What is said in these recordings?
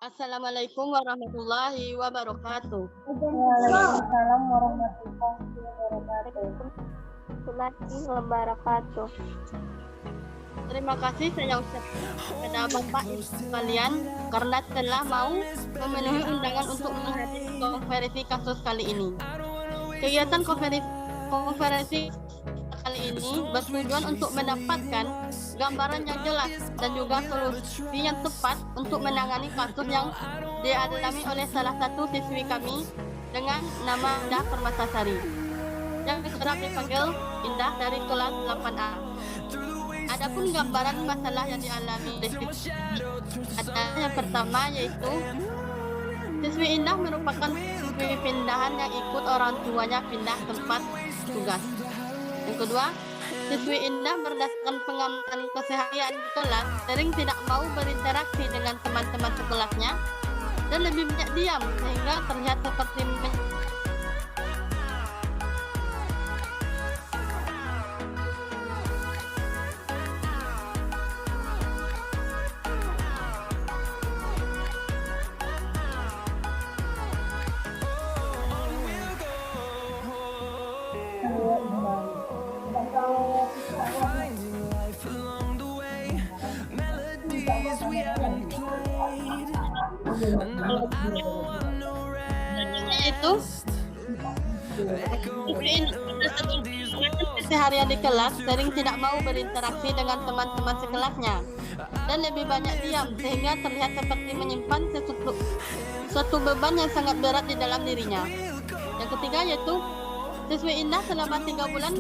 Assalamualaikum warahmatullahi wabarakatuh. Waalaikumsalam warahmatullahi wabarakatuh. Terima kasih saya ucapkan kepada Bapak Ibu sekalian karena telah mau memenuhi undangan untuk menghadiri konferensi kasus kali ini. Kegiatan konferensi kali ini bertujuan untuk mendapatkan gambaran yang jelas dan juga solusi yang tepat untuk menangani kasus yang dialami oleh salah satu siswi kami dengan nama Indah Permatasari yang kerap dipanggil Indah dari kelas 8A. Adapun gambaran masalah yang dialami siswi adalah yang pertama yaitu siswi Indah merupakan siswi pindahan yang ikut orang tuanya pindah tempat tugas. Yang kedua, siswi Indah berdasarkan pengamatan keseharian di kelas sering tidak mau berinteraksi dengan teman-teman sekelasnya dan lebih banyak diam sehingga terlihat seperti itu keseharian di kelas sering tidak mau berinteraksi dengan teman-teman sekelasnya dan lebih banyak diam sehingga terlihat seperti menyimpan suatu beban yang sangat berat di dalam dirinya. Yang ketiga yaitu siswi Indah selama 3 bulan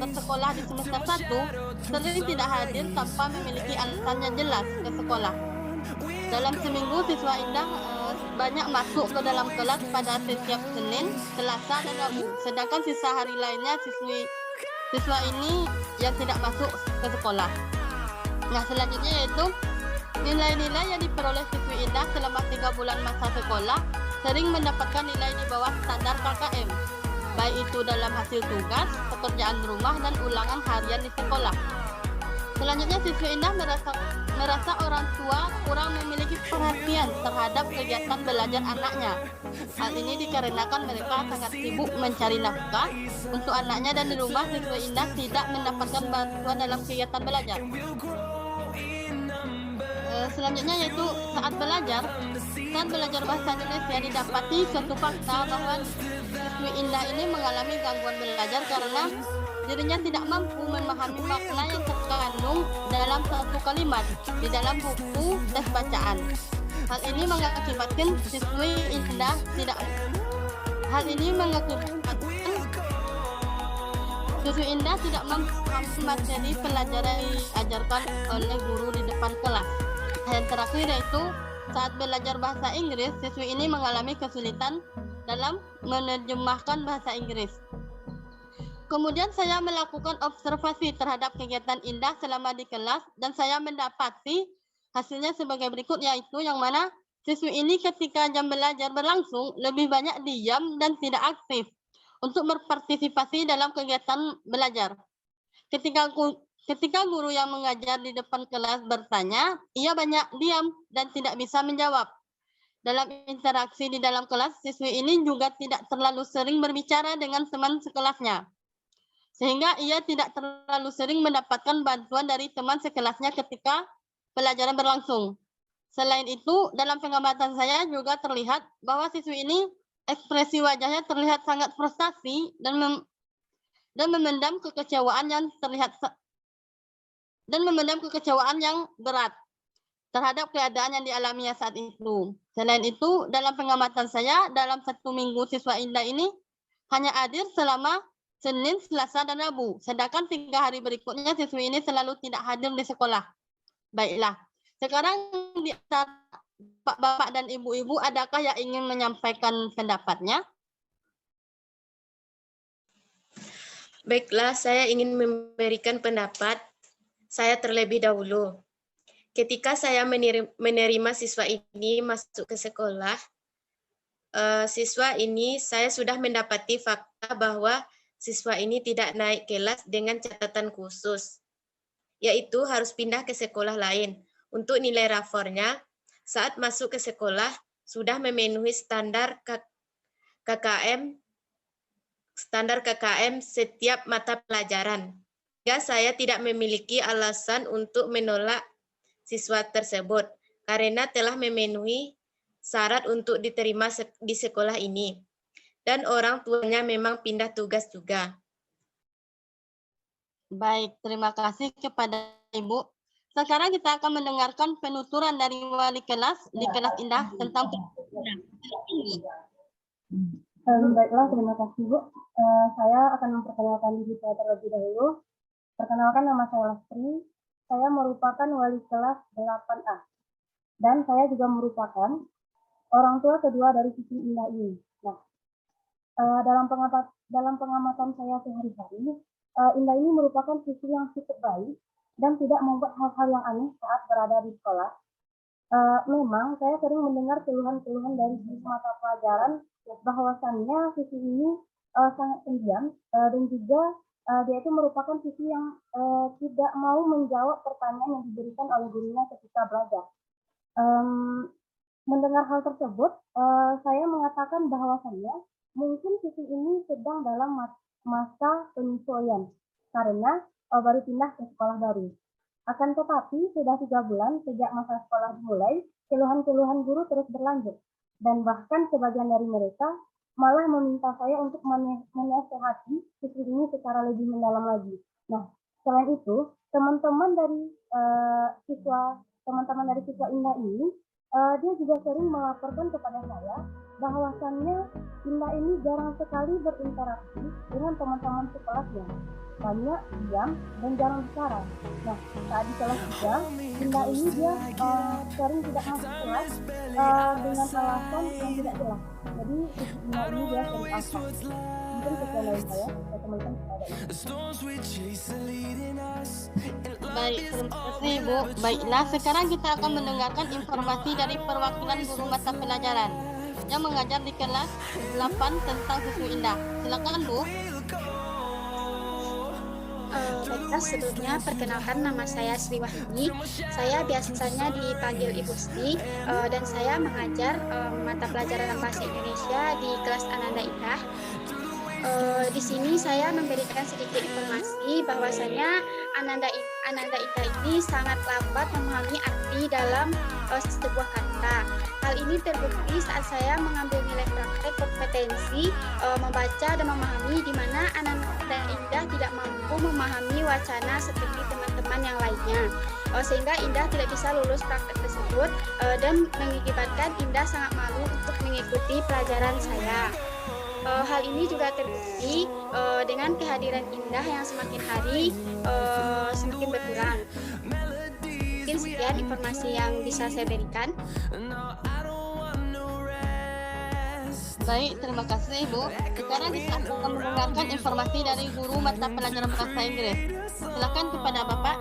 bersekolah di semester 1 sering tidak hadir tanpa memiliki alasan yang jelas ke sekolah. Dalam seminggu siswa Indah banyak masuk ke dalam kelas pada setiap Senin, Selasa, dan Rabu. Sedangkan sisa hari lainnya siswa ini yang tidak masuk ke sekolah. Nah, selanjutnya yaitu nilai-nilai yang diperoleh siswi Indah selama 3 bulan masa sekolah sering mendapatkan nilai di bawah standar KKM, baik itu dalam hasil tugas, pekerjaan rumah, dan ulangan harian di sekolah. Selanjutnya siswi Indah merasa orang tua kurang memiliki perhatian terhadap kegiatan belajar anaknya. Hal ini dikarenakan mereka sangat sibuk mencari nafkah untuk anaknya dan di rumah siswi Indah tidak mendapatkan bantuan dalam kegiatan belajar. Selanjutnya yaitu saat belajar bahasa Indonesia didapati suatu fakta bahwa siswi Indah ini mengalami gangguan belajar karena dirinya tidak mampu memahami makna yang terkandung dalam satu kalimat di dalam buku tes bacaan. Hal ini mengakibatkan siswi Indah tidak memahami materi pelajaran yang diajarkan oleh guru di depan kelas. Yang terakhir yaitu saat belajar bahasa Inggris, siswi ini mengalami kesulitan dalam menerjemahkan bahasa Inggris. Kemudian saya melakukan observasi terhadap kegiatan Indah selama di kelas dan saya mendapati hasilnya sebagai berikut, yaitu yang mana siswi ini ketika jam belajar berlangsung lebih banyak diam dan tidak aktif untuk berpartisipasi dalam kegiatan belajar. Ketika guru yang mengajar di depan kelas bertanya, ia banyak diam dan tidak bisa menjawab. Dalam interaksi di dalam kelas, siswi ini juga tidak terlalu sering berbicara dengan teman sekelasnya, sehingga ia tidak terlalu sering mendapatkan bantuan dari teman sekelasnya ketika pelajaran berlangsung. Selain itu, dalam pengamatan saya juga terlihat bahwa siswi ini ekspresi wajahnya terlihat sangat frustasi dan memendam kekecewaan yang berat terhadap keadaan yang dialaminya saat itu. Selain itu, dalam pengamatan saya, dalam 1 minggu siswa Indah ini hanya hadir selama Senin, Selasa, dan Rabu. Sedangkan 3 hari berikutnya siswi ini selalu tidak hadir di sekolah. Baiklah, sekarang di antara Bapak dan Ibu-ibu, adakah yang ingin menyampaikan pendapatnya? Baiklah, saya ingin memberikan pendapat saya terlebih dahulu. Ketika saya menerima siswa ini masuk ke sekolah, saya sudah mendapati fakta bahwa siswa ini tidak naik kelas dengan catatan khusus, yaitu harus pindah ke sekolah lain. untuk nilai rapornya saat masuk ke sekolah sudah memenuhi standar KKM setiap mata pelajaran. Sehingga saya tidak memiliki alasan untuk menolak siswa tersebut karena telah memenuhi syarat untuk diterima di sekolah ini. Dan orang tuanya memang pindah tugas juga. Baik, terima kasih kepada Ibu. Sekarang kita akan mendengarkan penuturan dari wali kelas di kelas Indah tentang Baiklah, terima kasih Bu. Saya akan memperkenalkan diri saya terlebih dahulu. Perkenalkan, nama saya Lastri. Saya merupakan wali kelas 8A. Dan saya juga merupakan orang tua kedua dari siswi Indah ini. Nah, dalam pengamatan saya sehari-hari, Indah ini merupakan siswi yang cukup baik dan tidak membuat hal-hal yang aneh saat berada di sekolah. Memang saya sering mendengar keluhan-keluhan dari siswa mata pelajaran bahwasannya siswi ini sangat pendiam dan juga dia itu merupakan siswi yang tidak mau menjawab pertanyaan yang diberikan oleh gurunya ketika belajar. Mendengar hal tersebut, saya mengatakan bahwasannya mungkin siswi ini sedang dalam masa penyesuaian karena baru pindah ke sekolah baru. Akan tetapi, sudah 3 bulan sejak masa sekolah dimulai, keluhan-keluhan guru terus berlanjut. Dan bahkan sebagian dari mereka malah meminta saya untuk menasehati siswi ini secara lebih mendalam lagi. Nah, selain itu, teman-teman dari siswa Indah ini, dia juga sering melaporkan kepada saya bahwasannya Indah ini jarang sekali berinteraksi dengan teman-teman sekolahnya. Banyak diam dan jarang bicara. Nah, saat di kelas 3, Indah ini dia sering tidak masuk kelas dengan alasan yang tidak jelas. Jadi, Indah ini dia sering absen. Mungkin sekian dari saya teman-teman kepada Ibu. Baik, terima kasih Ibu. Baiklah, sekarang kita akan mendengarkan informasi dari perwakilan guru mata pelajaran yang mengajar di kelas 8 tentang siswi Indah. Silakan Bu. Baiklah, sebelumnya perkenalkan, nama saya Sri Wahyuni. Saya biasanya dipanggil Ibu Sri dan saya mengajar mata pelajaran bahasa Indonesia di kelas Ananda Indah. Di sini saya memberikan sedikit informasi bahwasanya Ananda Indah ini sangat lambat memahami arti dalam sebuah kata. Hal ini terbukti saat saya mengambil nilai praktek kompetensi membaca dan memahami, di mana Ananda Indah tidak mampu memahami wacana seperti teman-teman yang lainnya, sehingga Indah tidak bisa lulus praktek tersebut dan mengakibatkan Indah sangat malu untuk mengikuti pelajaran saya. Hal ini juga terbukti dengan kehadiran Indah yang semakin hari semakin berkurang. Mungkin sekian informasi yang bisa saya berikan. Baik, terima kasih Ibu. Sekarang kita akan mendengarkan informasi dari guru mata pelajaran bahasa Inggris. Silakan kepada Bapak.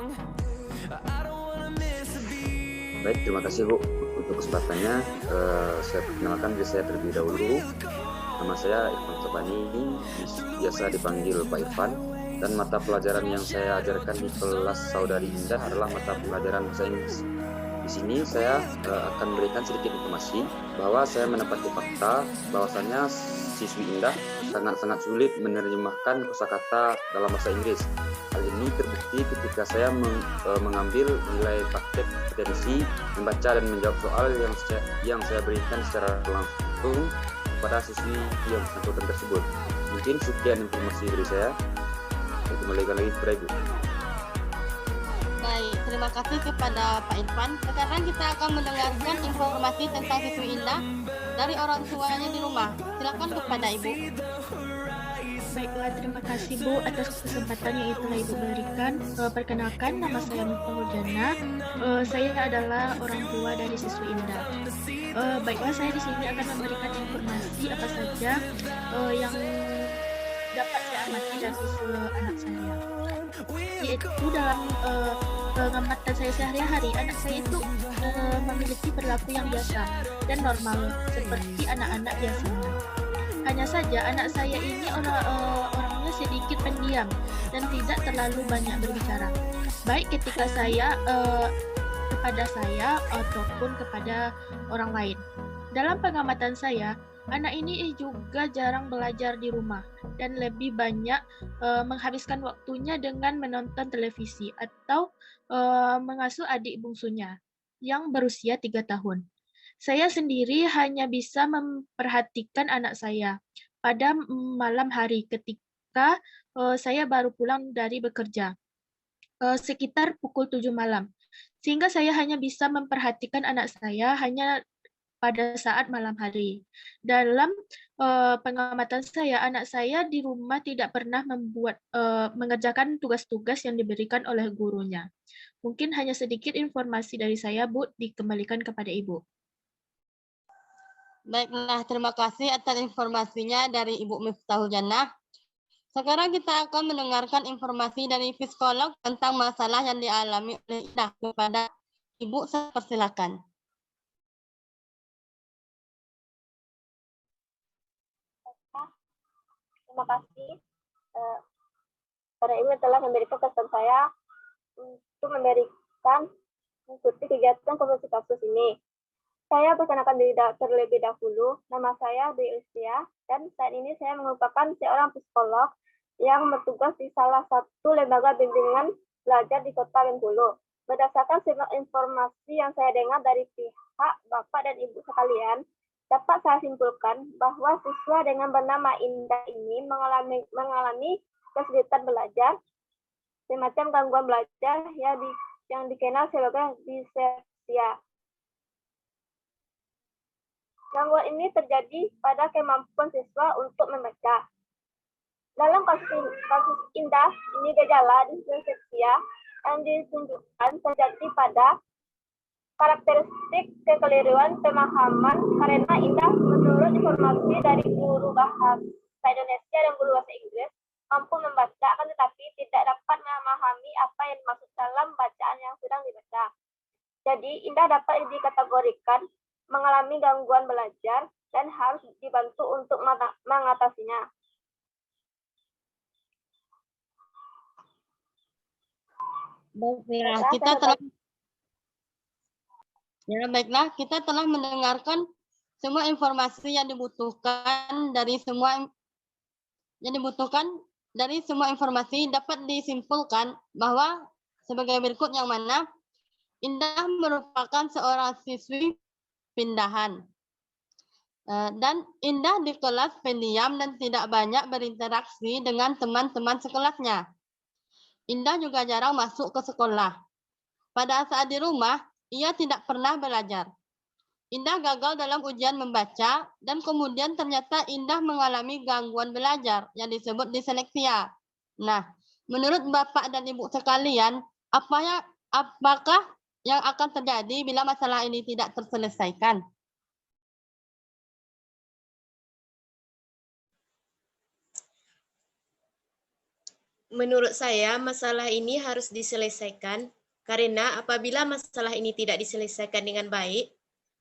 Baik, terima kasih Bu untuk kesempatannya. Saya perkenalkan diri saya terlebih dahulu. Nama saya Irfan Sobani, biasa dipanggil Pak Irfan, dan mata pelajaran yang saya ajarkan di kelas Saudari Indah adalah mata pelajaran bahasa Inggris. Di sini saya akan memberikan sedikit informasi bahwa saya menepati fakta bahwasannya siswi Indah sangat-sangat sulit menerjemahkan kosakata dalam bahasa Inggris. Hal ini terbukti ketika saya mengambil nilai praktek kompetensi membaca dan menjawab soal yang saya berikan secara langsung pada siswi yang bersangkutan tersebut. Mungkin sekian informasi dari saya. Saya kembalikan lagi kepada Ibu. Baik, terima kasih kepada Pak Irfan. Sekarang kita akan mendengarkan informasi tentang siswi Indah dari orang tuanya di rumah. Silakan kepada Ibu. Baiklah, terima kasih Bu atas kesempatan yang telah Ibu berikan. Perkenalkan, nama saya Miftahul Jannah. Saya adalah orang tua dari siswi Indah. Baiklah, saya di sini akan memberikan informasi apa saja yang dapat saya amati dari anak saya. Yaitu dalam pengamatan saya sehari-hari, anak saya itu memiliki perilaku yang biasa dan normal seperti anak-anak biasanya. Hanya saja anak saya ini orangnya sedikit pendiam dan tidak terlalu banyak berbicara. Baik ketika saya kepada saya ataupun kepada orang lain. Dalam pengamatan saya, anak ini juga jarang belajar di rumah dan lebih banyak menghabiskan waktunya dengan menonton televisi atau mengasuh adik bungsunya yang berusia 3 tahun. Saya sendiri hanya bisa memperhatikan anak saya pada malam hari ketika saya baru pulang dari bekerja, sekitar pukul 7 malam. Sehingga saya hanya bisa memperhatikan anak saya hanya pada saat malam hari. Dalam pengamatan saya, anak saya di rumah tidak pernah mengerjakan tugas-tugas yang diberikan oleh gurunya. Mungkin hanya sedikit informasi dari saya, Bu, dikembalikan kepada Ibu. Baiklah, terima kasih atas informasinya dari Ibu Miftahul Jannah. Sekarang kita akan mendengarkan informasi dari psikolog tentang masalah yang dialami oleh Indah. Kepada Ibu, saya persilakan. Terima kasih para ibu telah memberikan pesan saya untuk mengikuti kegiatan konsultasi kasus ini. Saya perkenalkan diri terlebih dahulu. Nama saya Dwi Usia dan saat ini saya merupakan seorang psikolog yang bertugas di salah satu lembaga bimbingan belajar di Kota Bengkulu. Berdasarkan semua informasi yang saya dengar dari pihak Bapak dan Ibu sekalian, dapat saya simpulkan bahwa siswa dengan bernama Indah ini mengalami kesulitan belajar, semacam gangguan belajar yang dikenal sebagai disleksia. Gangguan ini terjadi pada kemampuan siswa untuk membaca. Dalam kasus Indah, ini gejala disleksia yang ditunjukkan terjadi pada karakteristik kekeliruan pemahaman karena Indah menurut informasi dari guru bahasa Indonesia dan guru bahasa Inggris mampu membaca akan tetapi tidak dapat memahami apa yang dimaksud dalam bacaan yang sedang dibaca. Jadi Indah dapat dikategorikan mengalami gangguan belajar dan harus dibantu untuk mengatasinya. Baiklah, kita telah mendengarkan semua informasi yang dibutuhkan dari semua informasi. Dapat disimpulkan bahwa sebagai berikut, yang mana Indah merupakan seorang siswi pindahan. Dan Indah di kelas pendiam dan tidak banyak berinteraksi dengan teman-teman sekelasnya. Indah juga jarang masuk ke sekolah. Pada saat di rumah, ia tidak pernah belajar. Indah gagal dalam ujian membaca dan kemudian ternyata Indah mengalami gangguan belajar yang disebut disleksia. Nah, menurut Bapak dan Ibu sekalian, apakah yang akan terjadi bila masalah ini tidak terselesaikan? Menurut saya, masalah ini harus diselesaikan karena apabila masalah ini tidak diselesaikan dengan baik,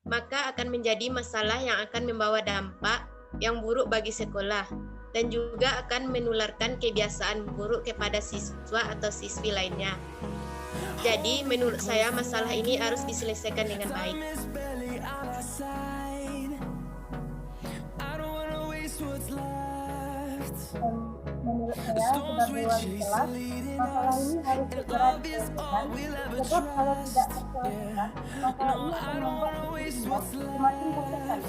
maka akan menjadi masalah yang akan membawa dampak yang buruk bagi sekolah dan juga akan menularkan kebiasaan buruk kepada siswa atau siswi lainnya. Jadi, menurut saya masalah ini harus diselesaikan dengan baik. Menurut saya sebagai wali kelas, masalah ini harus segera diselesaikan, sebab kalau tidak terselesaikan, masalah ini akan membuat siswa semakin tertekan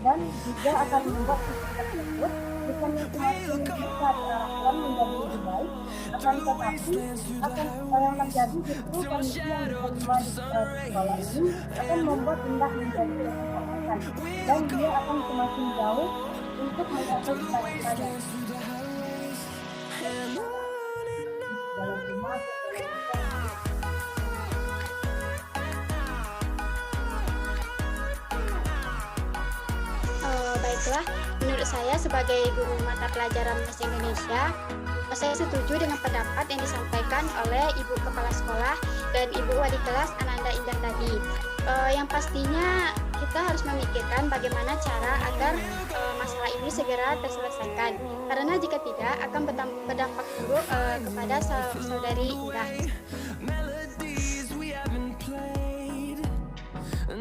dan juga akan membuat siswa tersebut bukannya semakin bisa diarahkan menjadi lebih baik, akan tetapi yang terjadi justru kondisi yang diterima di sekolah ini akan membuat Indah menjadi lebih tertekan dan dia akan semakin jauh untuk mencapai cita-citanya. Baiklah, menurut saya sebagai guru mata pelajaran Bahasa Indonesia, saya setuju dengan pendapat yang disampaikan oleh Ibu Kepala Sekolah dan Ibu Wali Kelas Ananda Indah tadi. Yang pastinya kita harus memikirkan bagaimana cara agar masalah ini segera terselesaikan. Karena jika tidak akan berdampak buruk kepada saudari Indah.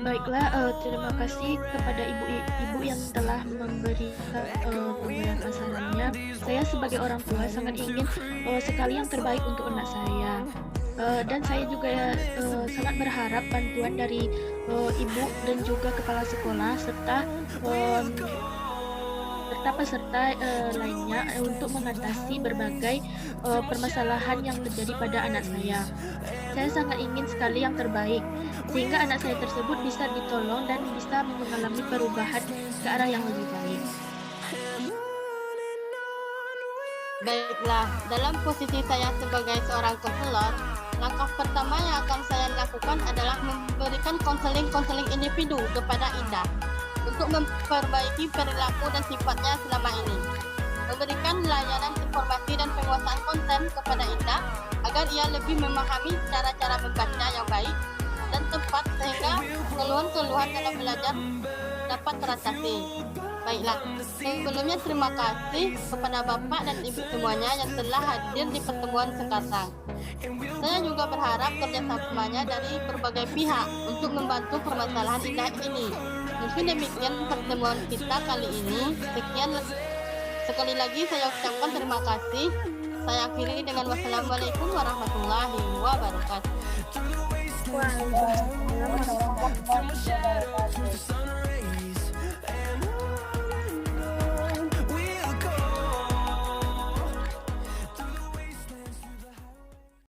Baiklah, terima kasih kepada ibu-ibu yang telah memberikan beberapa sarannya. Saya sebagai orang tua sangat ingin sekali yang terbaik untuk anak saya. Dan saya juga sangat berharap bantuan dari ibu dan juga kepala sekolah serta peserta lainnya untuk mengatasi berbagai permasalahan yang terjadi pada anak saya. Saya sangat ingin sekali yang terbaik, sehingga anak saya tersebut bisa ditolong dan bisa mengalami perubahan ke arah yang lebih baik. Baiklah, dalam posisi saya sebagai seorang konselor, langkah pertama yang akan saya lakukan adalah memberikan konseling individu kepada Indah untuk memperbaiki perilaku dan sifatnya selama ini. Memberikan layanan informasi dan penguasaan konten kepada Indah agar ia lebih memahami cara-cara membaca yang baik dan tepat sehingga keluhan-keluhan dalam belajar dapat teratasi. Baiklah, sebelumnya terima kasih kepada Bapak dan Ibu semuanya yang telah hadir di pertemuan sekarang. Saya juga berharap kerjasamanya dari berbagai pihak untuk membantu permasalahan Indah ini. Mungkin demikian pertemuan kita kali ini. Sekali lagi saya ucapkan terima kasih. Saya akhiri dengan wassalamualaikum warahmatullahi wabarakatuh. Waalaikumsalam warahmatullahi wabarakatuh.